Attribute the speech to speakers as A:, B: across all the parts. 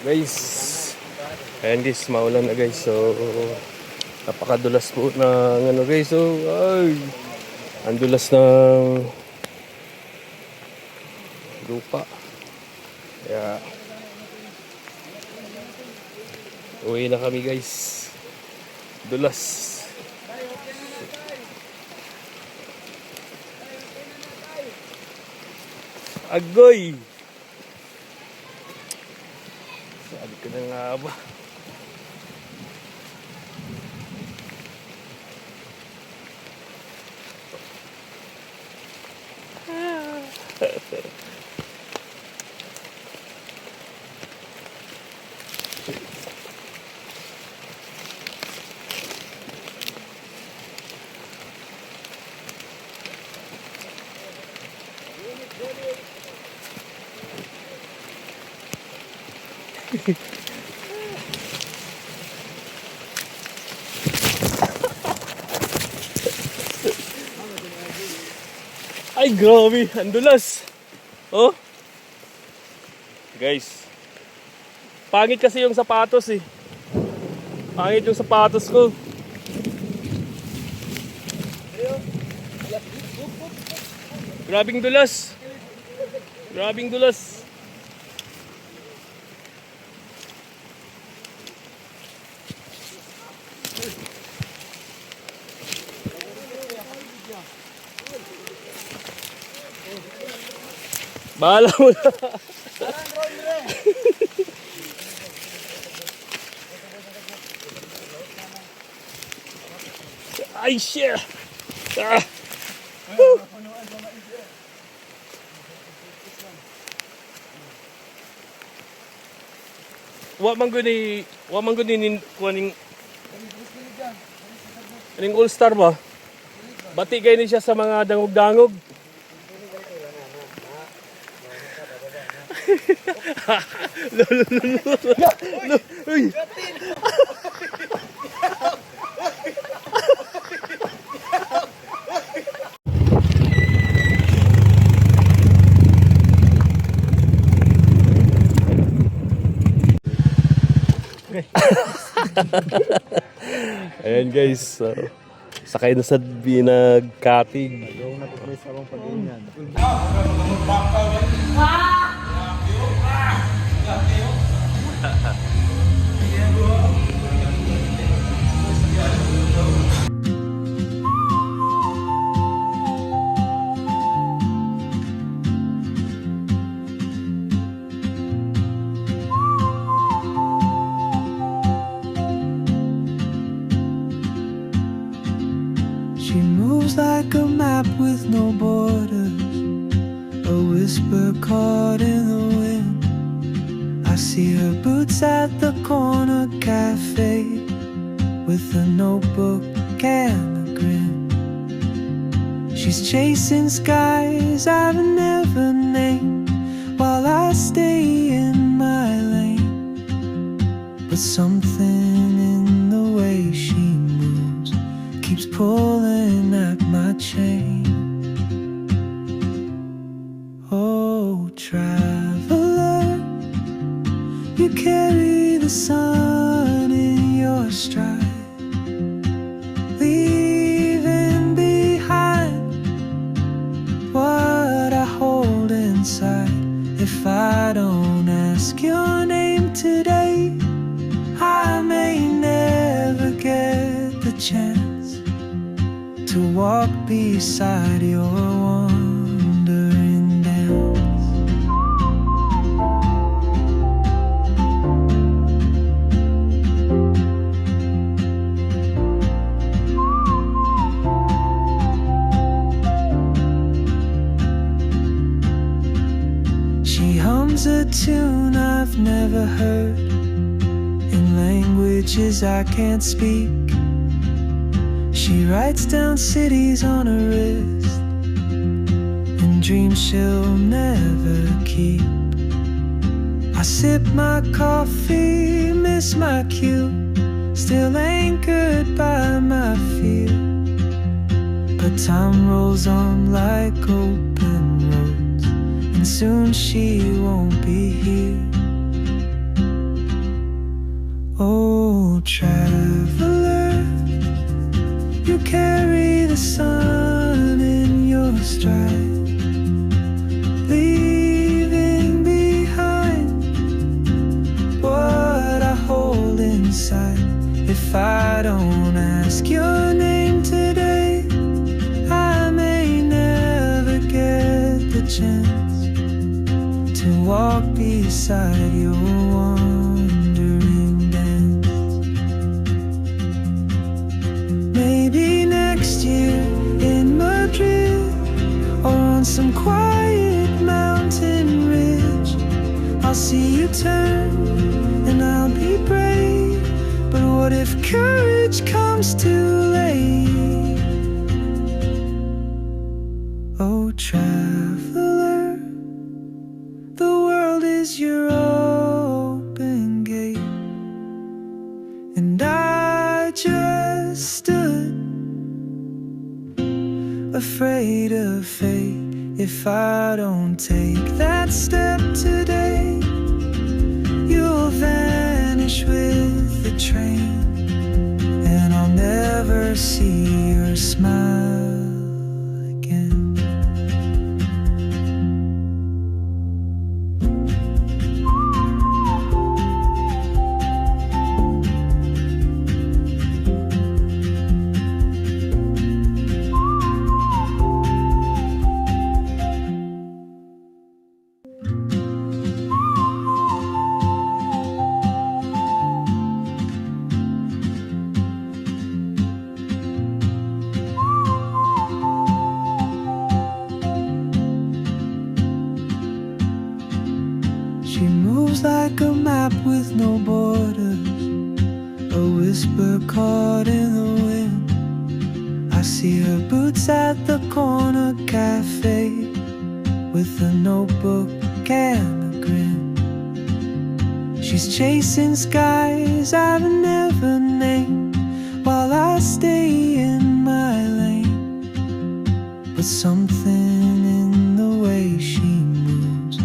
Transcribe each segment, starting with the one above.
A: Guys, ayan guys, maulan na guys. So, napakadulas po ng ano guys. So, ay, ang dulas ng lupa. Kaya, uwi na kami guys. Dulas. Agoy! Sabi ko na nga ba? Ay, grabe, ang dulas. Oh. Guys. Pangit kasi yung sapatos eh. Pangit yung sapatos ko. Grabing dulas. Grabing dulas. Bahala mo na. Ay, shit! Ah! Wa man guni kuning aning All Star ba? Bati kay ni siya sa mga dangog-dangog. Uy. Ayan guys, so, sakay na sa binagkatig.
B: She moves like a map with no borders, a whisper caught in the wind. I see her boots at the corner cafe with a notebook and a grin. She's chasing skies I've never named while I stay in my lane. But something in the way she moves keeps pulling at my chain. Oh, traveler, you carry the sun in your stride, leaving behind what I hold inside. If I don't ask your name today, I may never get the chance to walk beside your wandering dance. She hums a tune I've never heard in languages I can't speak. She writes down cities on her wrist and dreams she'll never keep. I sip my coffee, miss my cue, still anchored by my fear. But time rolls on like open roads, and soon she won't be here. traveler, you carry the sun in your stride, leaving behind what I hold inside. If I don't ask your name today, I may never get the chance to walk beside your wandering dance. Maybe next year in Madrid, or on some quiet mountain ridge, I'll see you turn and I'll be brave. But what if courage comes too late? Oh, traveler, the world is your open gate, and I just stood afraid of fate. If I don't take that step today, you'll vanish with the train, and I'll never see your smile again. She moves like a map with no borders, a whisper caught in the wind. I see her boots at the corner cafe, with a notebook and a grin. She's chasing skies I've never named, while I stay in my lane. But something in the way she moves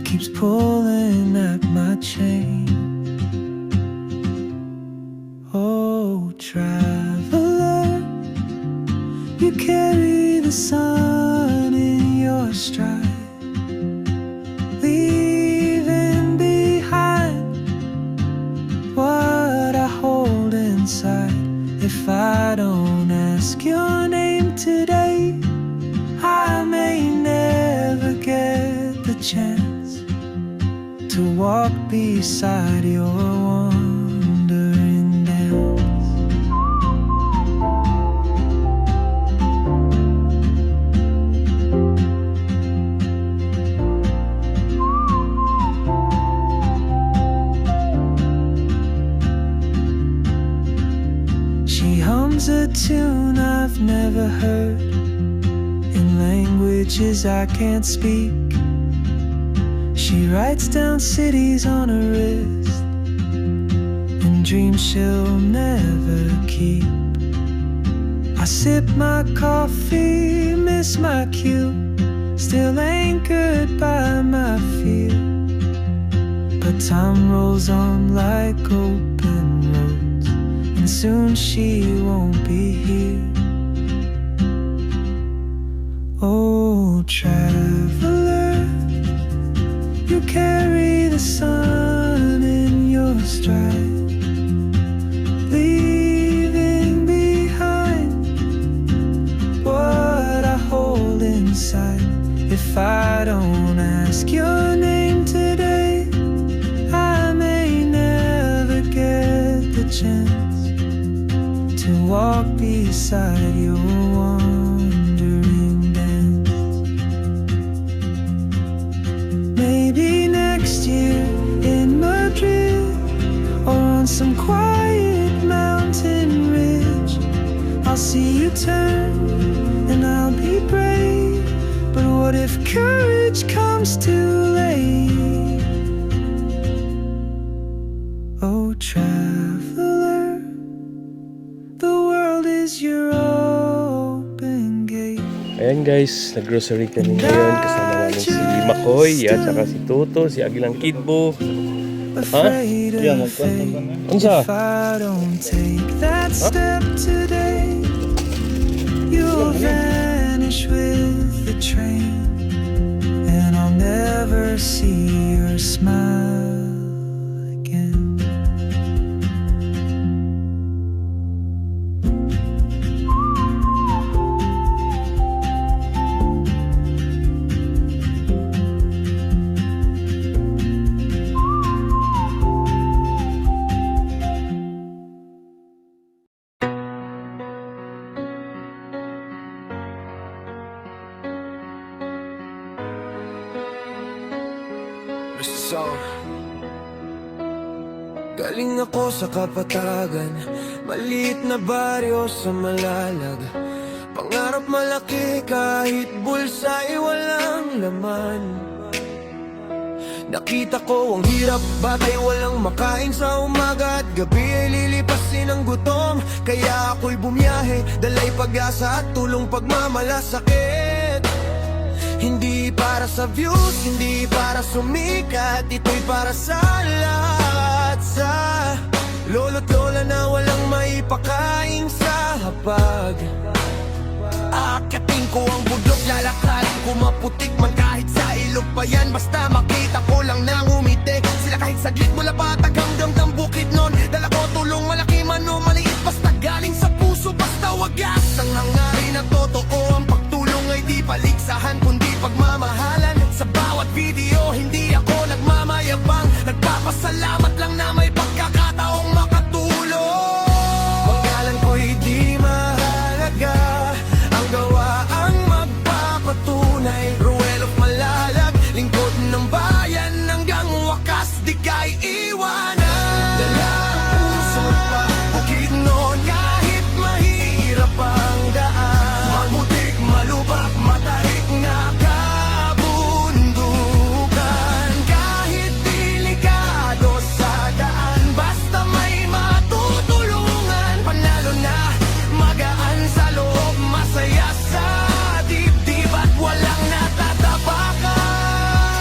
B: keeps pulling at my chain. Oh, traveler, you carry the sun in your stride, leaving behind what I hold inside. If I don't ask your name today, I may never get the chance to walk beside your wandering dance. She hums a tune I've never heard, in languages I can't speak. She writes down cities on her wrist, and dreams she'll never keep. I sip my coffee, miss my cue, still anchored by my fear. But time rolls on like open roads, and soon she won't be here. Oh, traveler, you carry the sun in your stride, leaving behind what I hold inside. If I don't ask your name today, I may never get the chance to walk beside your wandering dance. Maybe next year in Madrid, or on some quiet mountain ridge, I'll see you turn and I'll be brave. But what if courage comes too late? Oh, traveler, the world is your open gate.
A: Ayan guys, nag-grocery kami ngayon. Kasama namin si Makoy at saka si Toto, si Agilang Kidbo.
B: afraid
C: Yeah,
B: of fate.
A: Unsa?
B: If I don't take that step today, you'll vanish with the train, and I'll never see your smile again.
D: So, galing ako sa kapatagan, maliit na baryo sa Malalag. Pangarap malaki kahit bulsa ay walang laman. Nakita ko ang hirap, batay walang makain sa umaga at gabi ay lilipasin ang gutom. Kaya ako'y bumiyahe, dalay pag-asa at tulong pagmamalasakit. Hindi para sa views, hindi para sumikat, ito'y para sa lahat. Sa lolo't lola na walang maipakain sa hapag. Aakatin ko ang bundok, lalakarin ko maputik man kahit sa ilog pa yan. Basta makita ko lang nang umiti sila kahit saglit mula patag hanggang ng bukid nun. Dala ko tulong malaki man o maliit, basta galing sa puso, basta wagas. Ang hangarin na totoo, ang pagtulong ay di paligsahan kundi pagmamahalan. Sa bawat video hindi ako nagmamayabang, nagpapasalamat lang na may pagkakataong makatulong. Pangalan ko'y di mahalaga, ang gawa ang magpapatunay. Ruel of Malalag, lingkod ng bayan, hanggang wakas di kay iwanan. Dala ang puso pa, bukid noon kahit mahirap ang daan. Mabutik, malubak, matarik na kabundukan. Kahit delikado sa daan, basta may matutulungan. Panalo na, magaan sa loob, masaya sa dibdib at walang natatapakan.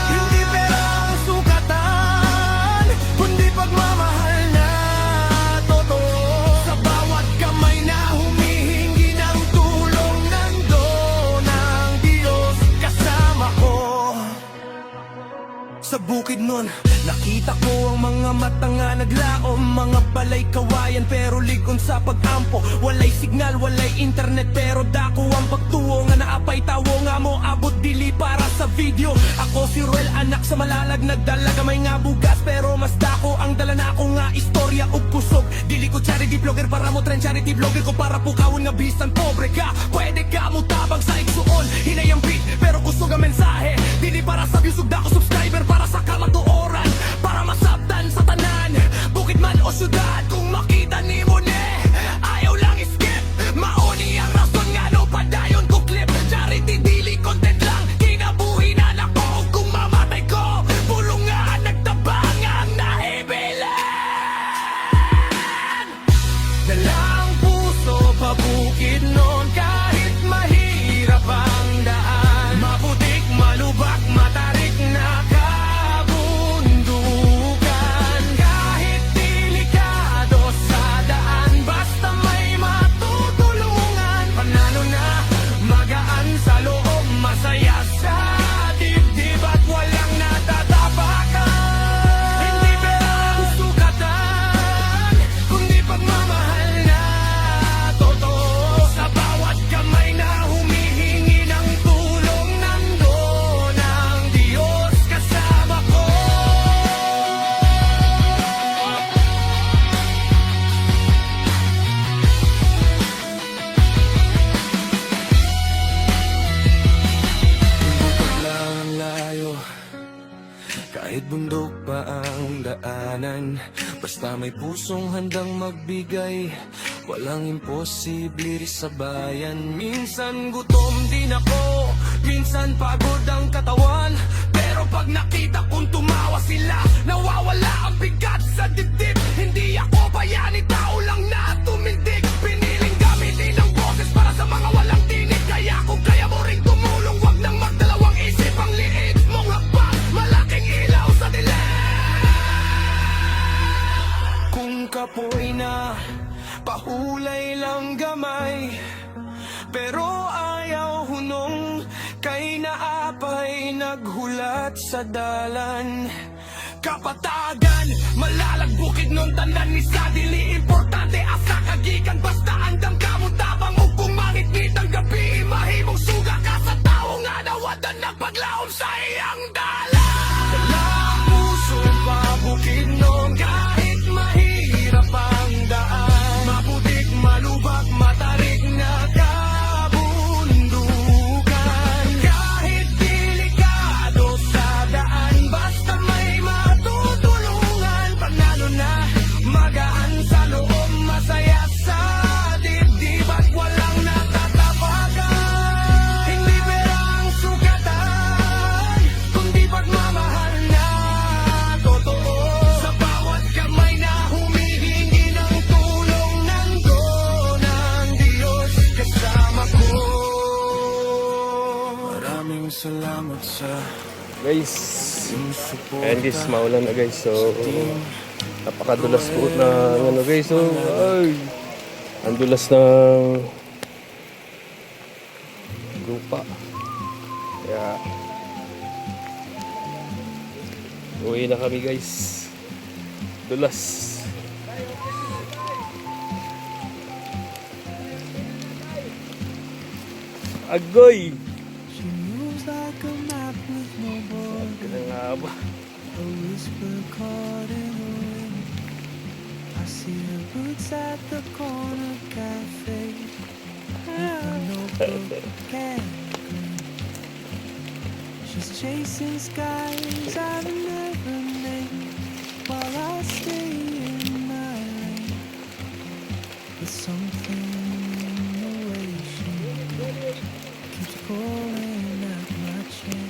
D: Hindi pera ang sukatan, kundi pagmamahal na totoo. Sa bawat kamay na humihingi ng tulong, nandoon ang Diyos kasama ko. Sa bukid nun, nakita ko ang mga mata nga naglaom. Mga balay kawayan pero ligon sa pag-ampo. Walay signal, walay internet pero dako ang pagtuo. Nga naapay tawo nga mo abot dili para sa video. Ako si Ruel, anak sa Malalag, nagdala gamay nga bugas pero mas dako ang dala na ako nga istorya ug kusog. Dili ko charity vlogger para mo trend, charity vlogger ko para pukawon nga bisan pobre ka. Pwede ka mo tabang sa igsuon, hinayang beat pero kusog ang mensahe. Dili para sa views ug dako subscriber, para sa kamatuoran, para masabtan sa tanan. Bukid man o syudad, kung makita ni mo ne, ayaw lang skip. Mauni ang rason nga no padayon ko clip. Charity dili content lang, kinabuhi na lang ko. Kung mamatay ko, pulong nga nagtabang ang nahibilan. Dalang puso pabukid noon kahit mahirap ang daan. Maputik, malubak, matarik na kabundukan. Kahit delikado sa daan, basta may matutulungan. Panalo na, magaan sa loob, masaya sa dibdib at walang natatapakan. Hindi pera ang sukatan, kundi pagmamahal na totoo. Sa bawat kamay na humihingi ng tulong, nandoon ang Diyos kasama ko. Bukod lang ang layo, kahit bundok pa ang daanan. Basta may pusong handang magbigay, walang imposible sa bayan. Minsan gutom din ako, minsan pagod ang katawan, pero pag nakita kong tumawa sila, nawawala ang bigat sa dibdib. Hindi ako bayani, tao lang na tumindig. Piniling gamitin ang boses para sa mga walang tinig. Kaya kung kaya mo ring tumulong, wag nang magdalawang isip. Ang liit mong hakbang, malaking ilaw sa dilim. kapoy na pahulay lang gamay. Pero ayaw hunong kay naapay naghulat sa dalan. Kapatagan, malalagbukid nun tanan ni sa dili importante asa kagikan basta andam kamong tabang ug kumangit nitang gabi mahimong suga ka sa tao nga nawadan nagpaglaom sa iyang dalan. Dalang puso pabukid nun kahit mahirap ang daan, maputik, malubak, matarik na kabundukan. Kahit delikado sa daan basta may matutulungan. Panalo na, magaan sa loob, masaya sa dibdib at walang natatapakan. Hindi pera ang sugatan, kundi pagmamahal na totoo. Sa bawat kamay na humihingi ng tulong nandoon ang Diyos kasama ko. Maraming salamat sa
A: Guys,
D: iyong suporta.
A: and this maulan na guys. So, napakadulas po na ano guys. So, ay, ang dulas ng lupa. Kaya, uwi na kami guys. Dulas. Agoy!
B: She moves like a map with no borders,
A: Kaya nga ba?
B: a whisper caught in the wind. I see her boots at the corner cafe, a notebook can grin. She's chasing skies I've never named while I stay in my lane. There's something in the way she keeps pulling at my chain.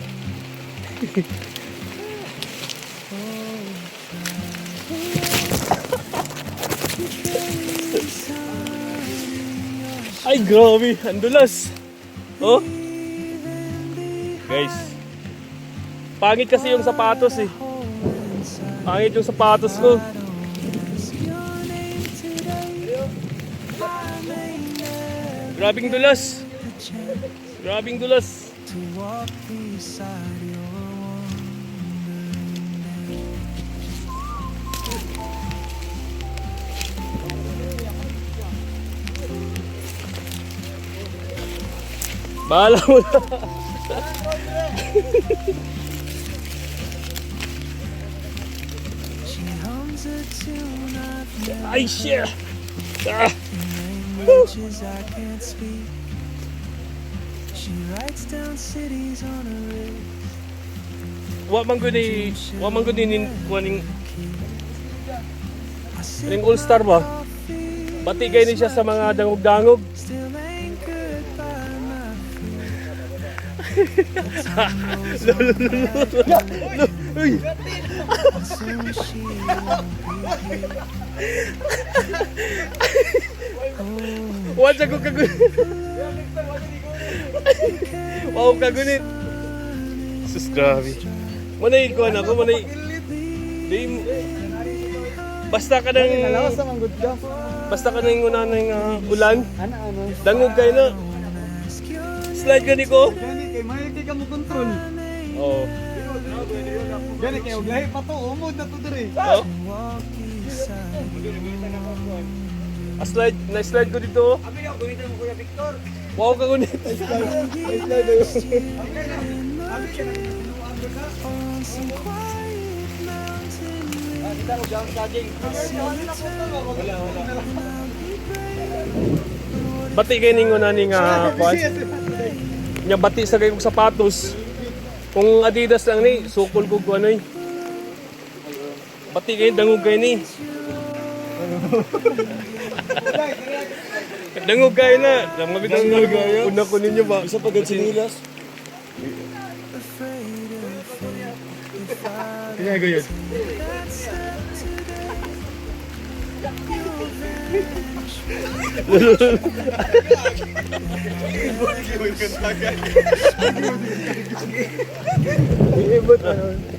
A: Ay, grabe! Ang dulas! Oh! Guys, pangit kasi yung sapatos eh. Pangit yung sapatos ko. Grabing dulas! Grabing dulas!
B: To walk beside your wandering days.
A: Bahala mo na!
B: She hums a tune I've never
A: Ay, shit! Ah!
B: languages I can't speak. She writes down cities on a wrist.
A: Wa man gud ni kuning
B: I sit
A: ning all-star ba? Bati kay ni siya sa mga dangog-dangog.
B: still anchored by my
A: Uy!
B: feet. Soon she won't be here.
A: Wa sa ko kagunit. Wow, kagunit. Sus, grabe. Manay ko na ako, manay. Di mo. Basta ka nang basta ka nang una ng ulan. Dangog kayo na. Slide ka ni ko.
C: Gani kay mahigdi ka mo kontrol.
A: Oo.
C: Gani kay og lahi pa to umod na to dire.
A: Oh. Slide, na-slide ko dito.
C: Abi ka gunitan mo Kuya Victor.
A: Wow, kagunit.
C: Abi ka
B: On some quiet mountain way,
C: kita mo jam charging.
A: Bati kayo ning una ning kwan. Nya bati sa kayong sapatos. Kung Adidas lang ni, sukol ko kung ano eh. Bati kayo, dangog kayo ni. Dangog kayo na. Lamabit ang una ko ninyo ba? Isa pa sinilas.
B: afraid of fate. If I
A: Kaya yun.
B: that step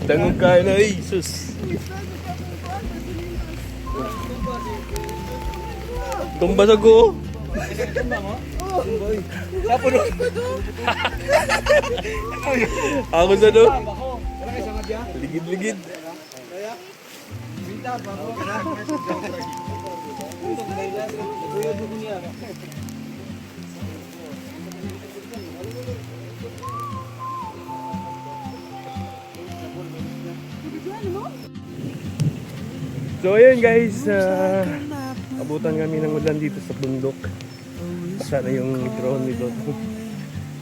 A: Dangog kayo na eh. Sus. Tumbasag ko. Ako sa do. Ligid-ligid. So ayun guys, abutan kami ng ulan dito sa bundok. Basa na yung drone nito.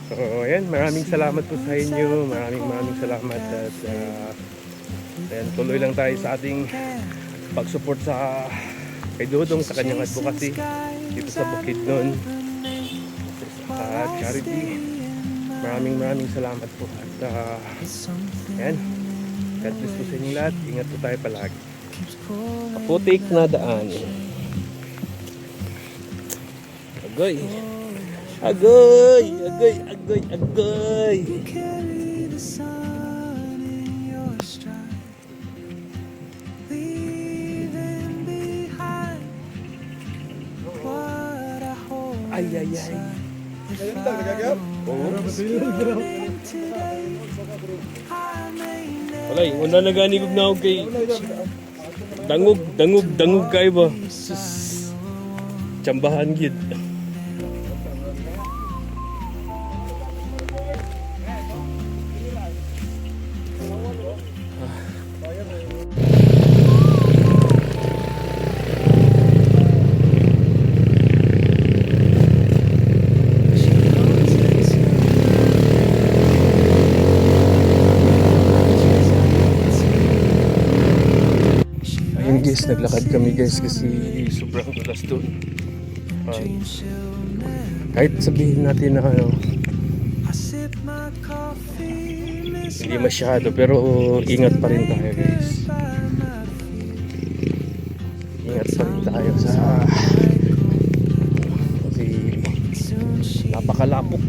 A: So ayan, maraming salamat po sa inyo. Maraming salamat at ayan, tuloy lang tayo sa ating pag-support sa kay Dodong sa kanyang advocacy dito sa Bukidnon at charity. Maraming salamat po at ayan, God bless po sa inyo lahat. Ingat po tayo palagi. Putik na daan. Agoy. Agoy. Agoy. Agoy. Agoy.
B: Carry the sun in your stride, leaving behind what I hold
A: Ay.
B: inside. If
A: Oo.
B: running today, I may never
A: Walay, una naganigog na ako kay dangog kayo ba? Sus. Tsambahan gid. Ayun guys, naglakad kami guys kasi sobrang dulas doon. Kahit sabihin natin na ano,
B: I sip my coffee, miss
A: hindi masyado pero ingat pa rin tayo guys. Ingat pa rin tayo sa kasi napakalapok.